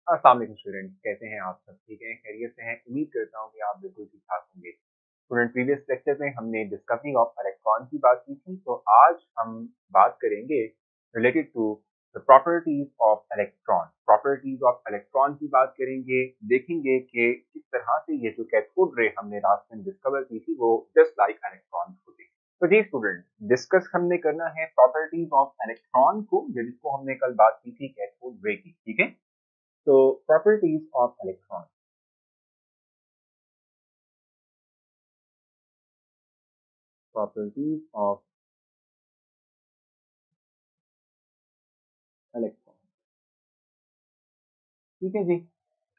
अस्सलाम वालेकुम स्टूडेंट, कैसे हैं आप सब? ठीक हैं, खैरियत से हैं? उम्मीद करता हूँ कि आप बिल्कुल ठीक-ठाक होंगे। स्टूडेंट, प्रीवियस लेक्चर में हमने डिस्कवरिंग ऑफ इलेक्ट्रॉन की बात की थी, तो आज हम बात करेंगे related to the properties of electron. Properties of electron की बात करेंगे, देखेंगे कि किस तरह से ये जो कैथोड रे हमने लास्ट में डिस्कवर की थी, वो जस्ट लाइक इलेक्ट्रॉन होते हैं। तो जी स्टूडेंट, डिस्कस हमने करना है प्रॉपर्टीज ऑफ इलेक्ट्रॉन को, जिसको हमने कल बात की थी कैथोड रे की, ठीक है? So properties of electron. Properties of electron. ठीक है जी।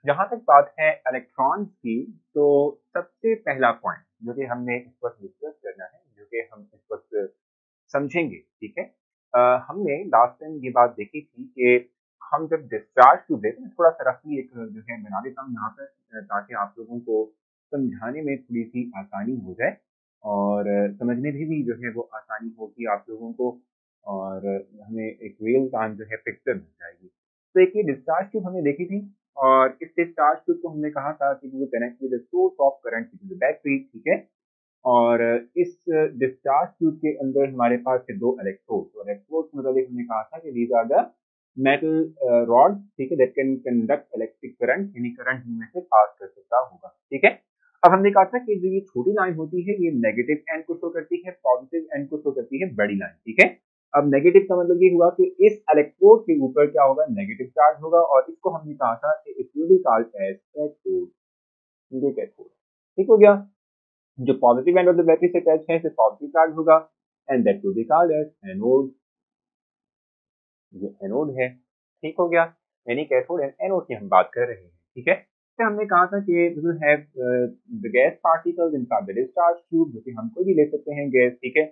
जहां तक बात है इलेक्ट्रॉन्स की, तो सबसे पहला पॉइंट जो कि हमने इस वक्त डिस्कस करना है, जो कि हम इस वक्त समझेंगे, ठीक है? हमने लास्ट टाइम ये बात देखी थी कि हम जब डिस्चार्ज ट्यूब देते हैं, थोड़ा सा रफली एक जो है बना देता हूँ यहाँ पर, ताकि आप लोगों को समझाने में थोड़ी सी आसानी हो जाए और समझने में भी जो है वो आसानी होगी आप लोगों को, और हमें एक रियल टाइम जो है पिक्चर मिल जाएगी। तो एक ये डिस्चार्ज ट्यूब हमने देखी थी, और इस डिस्चार्ज ट्यूब को हमने कहा था कि वो connect with source of current battery, ठीक है? और इस डिस्चार्ज ट्यूब के अंदर हमारे पास है दो इलेक्ट्रोड। तो इलेक्ट्रोड मतलब हमने कहा था कि these are the metal rod, ठीक है, that can conduct electric current, यानी करंट इनमें से पास कर सकता होगा, ठीक है? अब हमने कहा था कि जो ये छोटी लाइन होती है, ये नेगेटिव एंड को शो करती है, पॉजिटिव एंड को शो करती है बड़ी लाइन, ठीक है? अब नेगेटिव का मतलब ये हुआ कि इस इलेक्ट्रोड के ऊपर क्या होगा, नेगेटिव चार्ज होगा, और इसको हमने कहा था कि it will be called as cathode, ये कैथोड, ठीक हो गया? जो positive end of the battery से अटैच है, पॉजिटिव चार्ज होगा, and that will be called as anode, ये एनोड है, ठीक हो गया? यानी कैथोड एंड एनोड की हम बात कर रहे हैं, ठीक है? तो हमने कहा था कि we will have the gas particles inside the discharge tube, जो कि हम कोई भी ले सकते हैं गैस, ठीक है?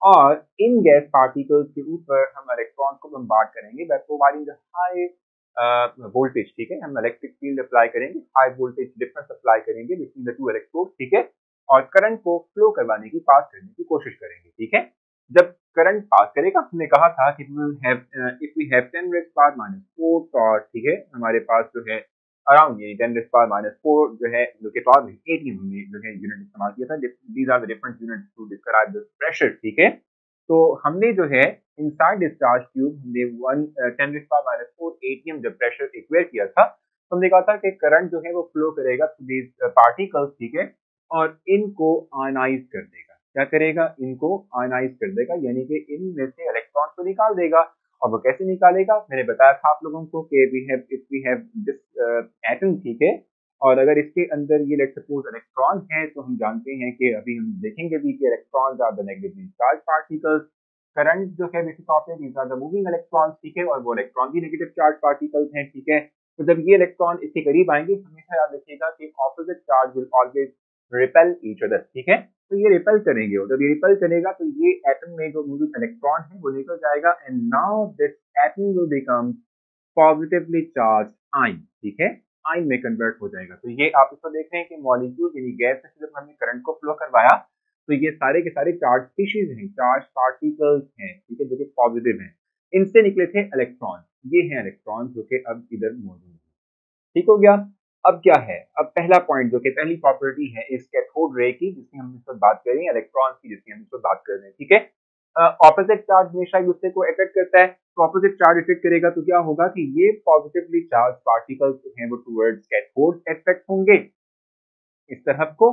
और इन गैस पार्टिकल्स के ऊपर हम इलेक्ट्रॉन को बम्बार्ड करेंगे by providing the high voltage, ठीक है? हम इलेक्ट्रिक फील्ड अप्लाई करेंगे, हाई वोल्टेज डिफरेंस अप्लाई करेंगे बिटवीन द टू इलेक्ट्रोड, ठीक है? और करंट को फ्लो करवाने की, पास करने की कोशिश करेंगे, ठीक है? जब करंट पास करेगा, हमने कहा था कि if we have 10 raise power minus 4 torr, ठीक है? हमारे पास जो है अराउंड ये 10 रेज़ पावर माइनस 4 जो है, जो कि टॉर्च एटीएम हमने जो है यूनिट इस्तेमाल किया था। These are the different units to describe the pressure, ठीक है? तो हमने जो है इनसाइड डिस्चार्ज ट्यूब हमने 10 रेज़ पावर माइनस 4 एटीएम जब प्रेशर एक्वायर किया था, तो हमने कहा था कि करंट जो है वो फ्लो करेगा थ्रू दीज पार्टिकल्स, ठीक है? और इनको आयनाइज कर देगा। क्या करेगा? इनको आयनाइज कर देगा, यानी कि इनमें से इलेक्ट्रॉन को निकाल देगा। और वो कैसे निकालेगा? मैंने बताया था आप लोगों को कि वी हैव दिस एटम, ठीक है? और अगर इसके अंदर ये लेट्स सपोज इलेक्ट्रॉन है, तो हम जानते हैं कि अभी हम देखेंगे भी कि electrons are the negatively charge particles. Current जो है basic of these are the moving electrons, ठीक है? और वो इलेक्ट्रॉन भी नेगेटिव चार्ज पार्टिकल्स हैं, ठीक है? तो जब ये इलेक्ट्रॉन इसके करीब आएंगे, हमेशा याद रखिएगा कि opposite charge will always repel each other, ठीक है? तो ये रिपेल करेंगे, और जब ये रिपेल करेगा तो ये एटम में जो मौजूद इलेक्ट्रॉन है वो निकल जाएगा, and now this atom will become positively charge आइन, ठीक है? आइन में कन्वर्ट हो जाएगा। तो ये आप इसको देख रहे हैं कि मॉलिक्यूल यानी गैस से जब हमने करंट को फ्लो करवाया, तो ये सारे के सारे चार्ज स्पीशीज हैं, चार्ज पार्टिकल्स हैं, ठीक है, जो कि पॉजिटिव हैं। इनसे निकले थे इलेक्ट्रॉन, ये हैं इलेक्ट्रॉन जो कि अब इधर मौजूद हैं, ठीक हो गया? अब क्या है? अब पहला पॉइंट जो कि पहली प्रॉपर्टी है इस कैथोड रे की, जिसकी हम इस पर बात कर रहे हैं, इलेक्ट्रॉन की जिसकी हम इस पर बात कर रहे हैं, ठीक है? ऑपोजिट चार्ज हमेशा एक दूसरे को अट्रैक्ट करता है, तो ऑपोजिट चार्ज अट्रैक्ट करेगा तो क्या होगा कि ये पॉजिटिवली चार्ज पार्टिकल्स जो हैं वो टुवर्ड्स कैथोड अट्रैक्ट होंगे, इस तरफ को,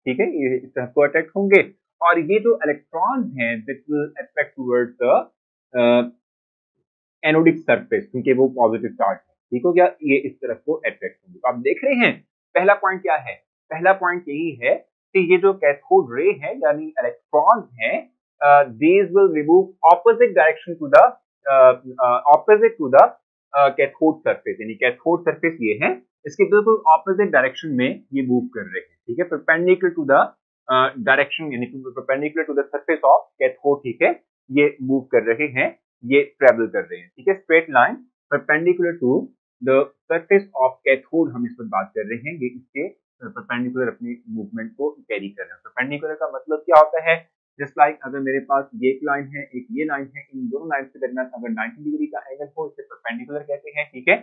ठीक है? ये इस तरफ को अट्रैक्ट होंगे, और ये जो इलेक्ट्रॉन हैं that will attract towards the anodic surface, क्योंकि वो पॉजिटिव चार्ज है, ठीक हो गया? ये इस तरफ को अट्रैक्ट होंगे। तो आप देख रहे हैं पहला पॉइंट क्या है? पहला पॉइंट यही है कि ये जो कैथोड रे है यानी इलेक्ट्रॉन है, these will remove opposite direction to the opposite to the cathode surface, यानी कैथोड सरफेस ये है, इसके बिल्कुल ऑपोजिट डायरेक्शन में ये मूव कर रहे हैं, ठीक है? परपेंडिकुलर टू द डायरेक्शन, यानी perpendicular to the surface of cathode, ठीक है? ये मूव कर रहे हैं, ये ट्रेवल कर रहे हैं, ठीक है? Straight line perpendicular to the surface of cathode हम इस पर बात कर रहे हैं, ये इसके परपेंडिकुलर अपनी मूवमेंट को कैरी कर रहे हैं। परपेंडिकुलर का मतलब क्या होता है? जस्ट लाइक अगर मेरे पास ये एक लाइन है, एक ये लाइन है, इन दोनों लाइन के दरमियान अगर 90 डिग्री का एंगल हो, इसे परपेंडिकुलर कहते हैं, ठीक है?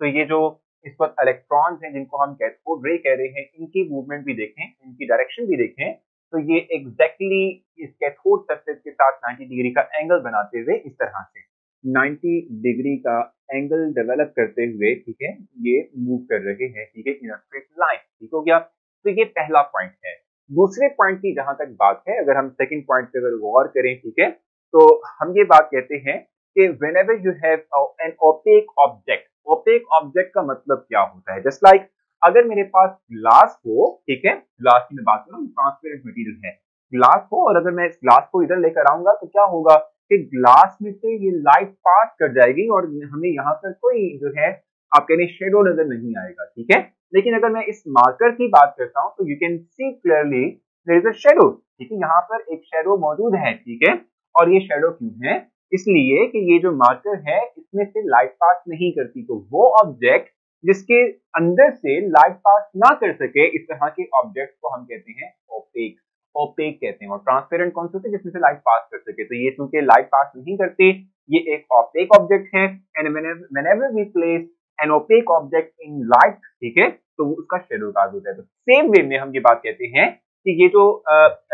तो ये जो इस वक्त इलेक्ट्रॉन्स हैं जिनको हम कैथोड रे कह रहे हैं, इनकी मूवमेंट भी देखें, इनकी डायरेक्शन भी देखें, तो ये एग्जैक्टली इस कैथोड सरफेस के साथ 90 डिग्री का एंगल बनाते हुए इस तरह से 90 डिग्री का एंगल डेवलप करते हुए, ठीक है, ये मूव कर रहे हैं, ठीक है, इन अ स्ट्रेट लाइन। ठीक हो गया? तो ये पहला पॉइंट है। दूसरे पॉइंट की जहां तक बात है, अगर हम सेकंड पॉइंट पे अगर गौर करें, ठीक है, तो हम ये बात कहते हैं कि whenever you have an opaque object का मतलब क्या होता है? जस्ट लाइक अगर मेरे पास ग्लास हो, ठीक है, ग्लास की मैं बात कर रहा हूँ, ट्रांसपेरेंट मटेरियल है, ग्लास हो, और अगर मैं इस ग्लास को इधर लेकर आऊंगा तो क्या होगा कि ग्लास में से ये लाइट पास कर जाएगी और हमें यहाँ पर कोई जो है आप कह रहे शेडो नजर नहीं आएगा, ठीक है। लेकिन अगर मैं इस मार्कर की बात करता हूँ तो you can see clearly there is a shadow, ठीक है, यहाँ पर एक शेडो मौजूद है, ठीक है। और ये शेडो क्यों है? इसलिए कि ये जो मार्कर है इसमें से लाइट पास नहीं करती, तो वो ऑब्जेक्ट जिसके अंदर से लाइट पास ना कर सके, इस तरह के ऑब्जेक्ट को हम कहते हैं ओपेक, ओपेक कहते हैं। और ट्रांसपेरेंट कौन से होते हैं? जिसमें से लाइट पास कर सके, तो ये चूंकि लाइट पास नहीं करते, ये एक ओपेक ऑब्जेक्ट है। And whenever we place an opaque object in light, ठीक है, तो उसका शेडो काज होता है। तो सेम वे में हम ये बात कहते हैं कि ये जो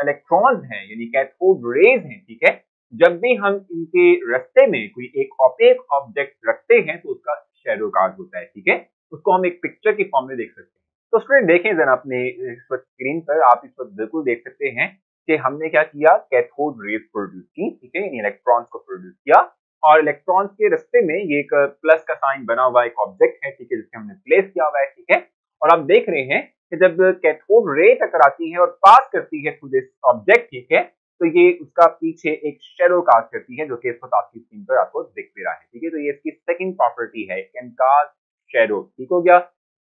इलेक्ट्रॉन्स हैं यानी कैथोड रेज हैं, ठीक है, जब भी हम इनके रास्ते में कोई एक ओपेक ऑब्जेक्ट रखते हैं तो उसका शेडो काज होता है, ठीक है। उसको हम एक पिक्चर की फॉर्म में देख सकते हैं। तो स्टूडेंट देखें जरा अपने इस वक्त स्क्रीन पर, आप इस वक्त बिल्कुल देख सकते हैं कि हमने क्या किया, कैथोड रेज प्रोड्यूस की, ठीक है, यानी इलेक्ट्रॉन्स को प्रोड्यूस किया, और इलेक्ट्रॉन्स के रास्ते में ये एक प्लस का साइन बना हुआ एक ऑब्जेक्ट है, ठीक है, जिसके हमने प्लेस किया हुआ है, ठीक है। और आप देख रहे हैं कि जब कैथोड रे टकराती है और पास करती है थ्रू दिस ऑब्जेक्ट, ठीक है, तो ये उसका पीछे एक शेडो कास्ट करती है, जो कि इस वक्त आपकी स्क्रीन पर आपको दिख भी रहा है, ठीक है। तो ये इसकी सेकंड प्रॉपर्टी है, कैन कास्ट शेडो, ठीक हो गया।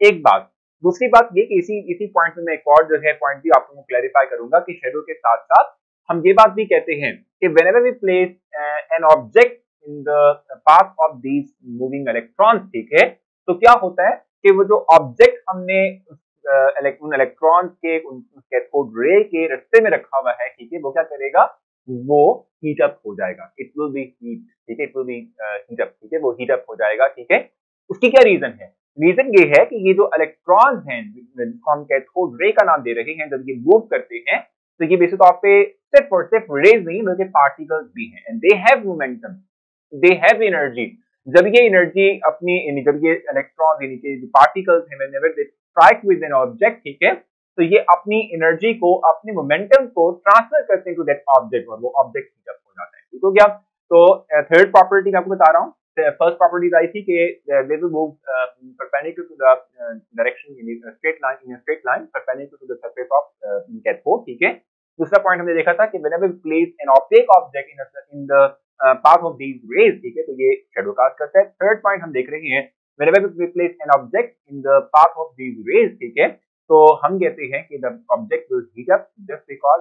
एक बात, दूसरी बात ये कि इसी पॉइंट में मैं एक और जो है पॉइंट भी आपको क्लैरिफाई करूंगा कि शेडो के साथ साथ हम ये बात भी कहते हैं कि whenever we place an object in the path of these moving electrons, ठीक है, तो क्या होता है कि वो जो ऑब्जेक्ट हमने उन इलेक्ट्रॉन्स के कैथोड रे के रास्ते में रखा हुआ है, ठीक है, वो क्या करेगा, वो हीट अप हो जाएगा, इट विल बी हीट, ठीक है, it will B heat up, ठीक है, वो हीट अप हो जाएगा, ठीक है। उसकी क्या रीजन है? रीजन ये है कि ये जो इलेक्ट्रॉन्स हैं जिसको हम कैथोड रे का नाम दे रहे हैं, जब ये मूव करते हैं तो ये बेसिक तौर पे सिर्फ और सिर्फ रेज नहीं बल्कि पार्टिकल्स भी हैं, and they have momentum, they have energy. जब ये एनर्जी अपनी, जब ये इलेक्ट्रॉन यानी कि जो पार्टिकल्स हैं, whenever they strike with an object, ठीक है, तो ये अपनी एनर्जी को, अपने मोमेंटम को ट्रांसफर करते हैं टू दैट ऑब्जेक्ट, और वो ऑब्जेक्ट हीट अप हो जाता है, ठीक हो गया। तो थर्ड प्रॉपर्टी मैं आपको बता रहा हूँ। फर्स्ट प्रॉपर्टी आई थी कि they will move perpendicular to the direction in straight line perpendicular to the surface of cathode, ठीक है। दूसरा पॉइंट हमने देखा था कि whenever we place an object in the path of these rays, ठीक है, तो ये शेडो कास्ट करता है। थर्ड पॉइंट हम देख रहे हैं whenever we place an object in the path of these rays, ठीक है, तो हम कहते हैं कि the object will heat up just because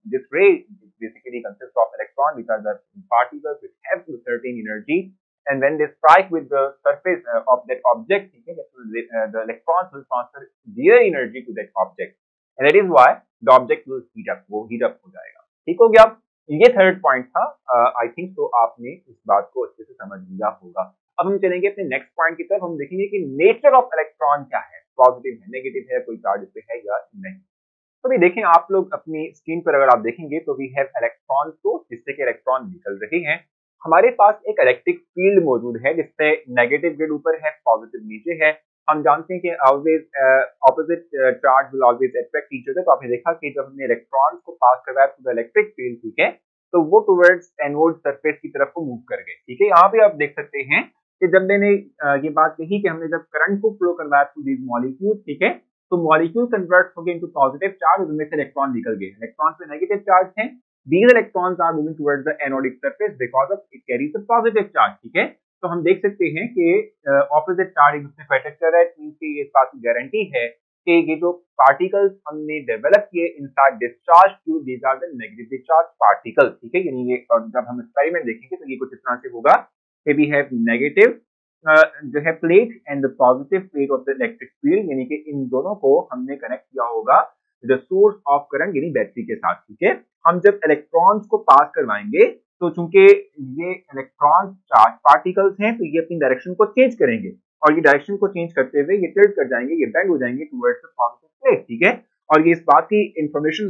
this ray basically consist of electron which are the particles which have certain energy, and when they strike with the surface of that object, ठीक है, the electrons will transfer their energy to that object, and that is why the object will heat up, वो heat up हो जाएगा, ठीक हो गया। ये third point था। आई थिंक तो आपने इस बात को अच्छे से समझ लिया होगा। अब हम चलेंगे अपने नेक्स्ट पॉइंट की तरफ। हम देखेंगे कि नेचर ऑफ इलेक्ट्रॉन क्या है, पॉजिटिव है, नेगेटिव है, कोई चार्ज इस पे है या नहीं। तो भी देखें, आप लोग अपनी स्क्रीन पर अगर आप देखेंगे तो वी हैव इलेक्ट्रॉन सोर्स जिससे कि इलेक्ट्रॉन निकल रहे हैं। हमारे पास एक इलेक्ट्रिक फील्ड मौजूद है जिससे नेगेटिव ग्रेड ऊपर है, पॉजिटिव नीचे है। हम जानते हैं कि always opposite charge will always attract each other. तो आपने देखा कि जब हमने इलेक्ट्रॉन्स को पास करवाया थ्रू द इलेक्ट्रिक फील्ड, ठीक है, तो वो टुवर्ड्स एनोड सरफेस की तरफ को मूव कर गए, ठीक है। यहाँ पे आप देख सकते हैं कि जब मैंने ये बात कही कि हमने जब करंट को फ्लो करवाया थ्रू दीज मॉलिक्यूल्स, ठीक है, तो मॉलिक्यूल कन्वर्ट हो गए इनटू पॉजिटिव चार्ज, उनमें से इलेक्ट्रॉन निकल गए। इलेक्ट्रॉन पे नेगेटिव चार्ज हैं, these electrons are moving towards the anodic surface because of it carries a positive charge, ठीक है। तो हम देख सकते हैं कि ऑपोजिट चार्ज एक दूसरे को अट्रैक्ट कर रहा है, मींस कि ये इस बात की गारंटी है कि ये जो पार्टिकल्स हमने डेवलप किए inside discharge tube, these are the negative discharge particles, ठीक है। यानी ये, और जब हम एक्सपेरिमेंट देखेंगे तो ये कुछ इस तरह से होगा कि वी हैव नेगेटिव जो है plate and the positive plate of the electric field, यानी कि इन दोनों को हमने कनेक्ट किया होगा द सोर्स ऑफ करंट यानी बैटरी के साथ, ठीक है। हम जब इलेक्ट्रॉन्स को पास करवाएंगे तो चूंकि ये इलेक्ट्रॉन चार्ज पार्टिकल्स हैं तो ये अपनी डायरेक्शन को चेंज करेंगे। और ये डायरेक्शन को चेंज करते हुए ये टिल्ट कर जाएंगे, ये बेंड हो जाएंगे टुवर्ड्स द पॉजिटिव प्लेट, ठीक है। और ये इस बात की इंफॉर्मेशन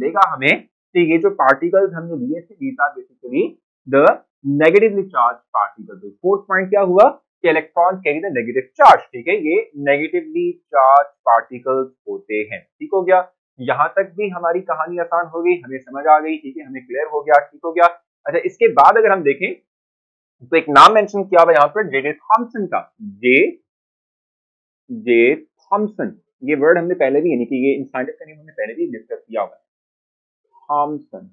देगा हमें कि ये जो पार्टिकल्स हमने लिए थे these are basically the negatively charge particles. Fourth point क्या हुआ कि electron carry the negative charge, ठीक है, ये नेगेटिवली चार्ज पार्टिकल्स होते हैं, ठीक हो गया। यहां तक भी हमारी कहानी आसान हो गई, हमें समझ आ गई, ठीक है, हमें क्लियर हो गया, ठीक हो गया। अच्छा, इसके बाद अगर हम देखें तो एक नाम मेंशन किया हुआ यहाँ पर जे थॉमसन का, जे थॉमसन। ये वर्ड हमने पहले भी, यानी कि ये इन साइंटिस्ट का नेम हमने पहले भी डिस्कस किया हुआ है, थॉमसन।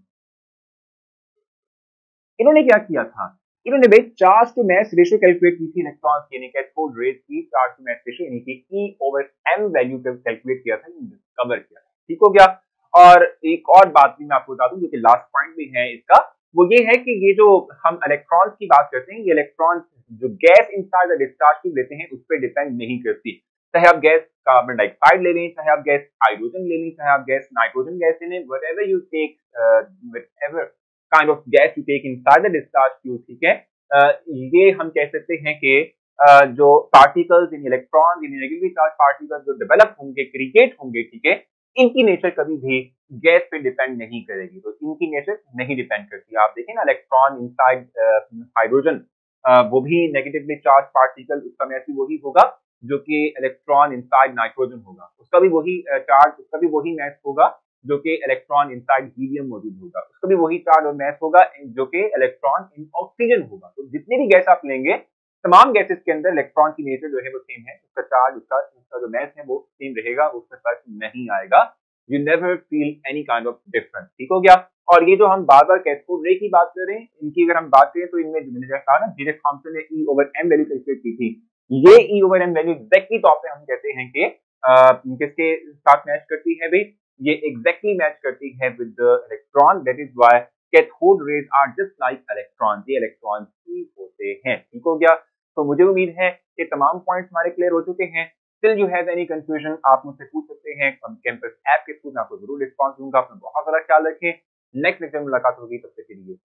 इन्होंने क्या किया था, इन्होंने भाई charge to mass ratio calculate की थी इलेक्ट्रॉन्स की, यानी कैथोड रेज की चार्ज टू मास रेशियो यानी कि E/m वैल्यू पे कैलकुलेट किया था, डिस्कवर किया, ठीक हो गया। और एक और बात भी मैं आपको बता दूं जो कि लास्ट पॉइंट भी है इसका, वो ये है कि ये जो हम इलेक्ट्रॉन्स की बात करते हैं, ये इलेक्ट्रॉन्स जो gas inside the discharge tube लेते हैं उस पर डिपेंड नहीं करती। चाहे आप गैस कार्बन डाइऑक्साइड ले लें, चाहे आप गैस हाइड्रोजन ले लें, चाहे आप गैस नाइट्रोजन गैस ले लें, whatever you take, whatever kind of gas you take inside the discharge tube, ठीक है, ये हम कह सकते हैं कि जो पार्टिकल्स इन इलेक्ट्रॉन इन नेगेटिवली चार्ज पार्टिकल्स जो डेवलप होंगे, क्रिएट होंगे, ठीक है, इनकी नेचर कभी भी गैस पे डिपेंड नहीं करेगी, तो इनकी नेचर नहीं डिपेंड करती। आप देखें ना इलेक्ट्रॉन इनसाइड हाइड्रोजन, वो भी नेगेटिवली चार्ज पार्टिकल, उसका मैस भी वही होगा जो कि इलेक्ट्रॉन इनसाइड नाइट्रोजन होगा, उसका भी वही चार्ज, उसका भी वही मैस होगा जो कि इलेक्ट्रॉन इनसाइड हीलियम मौजूद होगा, उसका भी वही चार्ज और मैस होगा जो कि इलेक्ट्रॉन इन ऑक्सीजन होगा। तो जितनी भी गैस आप लेंगे, तमाम गैसेस के अंदर इलेक्ट्रॉन की नेचर जो है वो सेम है, उसका चार्ज, उसका जो मैस है वो सेम रहेगा, उसमें फर्क नहीं आएगा। You never feel any kind of difference, ठीक हो गया। और ये जो हम बार बार कैथोड रे की बात कर रहे हैं, इनकी अगर हम बात करें तो इनमें मैंने जैसा कहा ना, जे थॉमसन ने E/m वैल्यू कैलकुलेट की थी, ये E/m वैल्यू एग्जैक्टली तौर पे हम कहते हैं कि किसके साथ मैच करती है भाई, ये एग्जैक्टली मैच करती है with the electron, that is why cathode rays are just like electron, ये इलेक्ट्रॉन ही होते हैं, ठीक हो गया। तो मुझे उम्मीद है कि तमाम पॉइंट्स हमारे क्लियर हो चुके हैं। Still you have any confusion, आप मुझसे पूछ सकते हैं, हम कैंपस ऐप के थ्रू मैं आपको जरूर रिस्पॉन्स दूंगा। अपना बहुत सारा ख्याल रखें, नेक्स्ट लेक्चर में मुलाकात होगी, तब तक के लिए।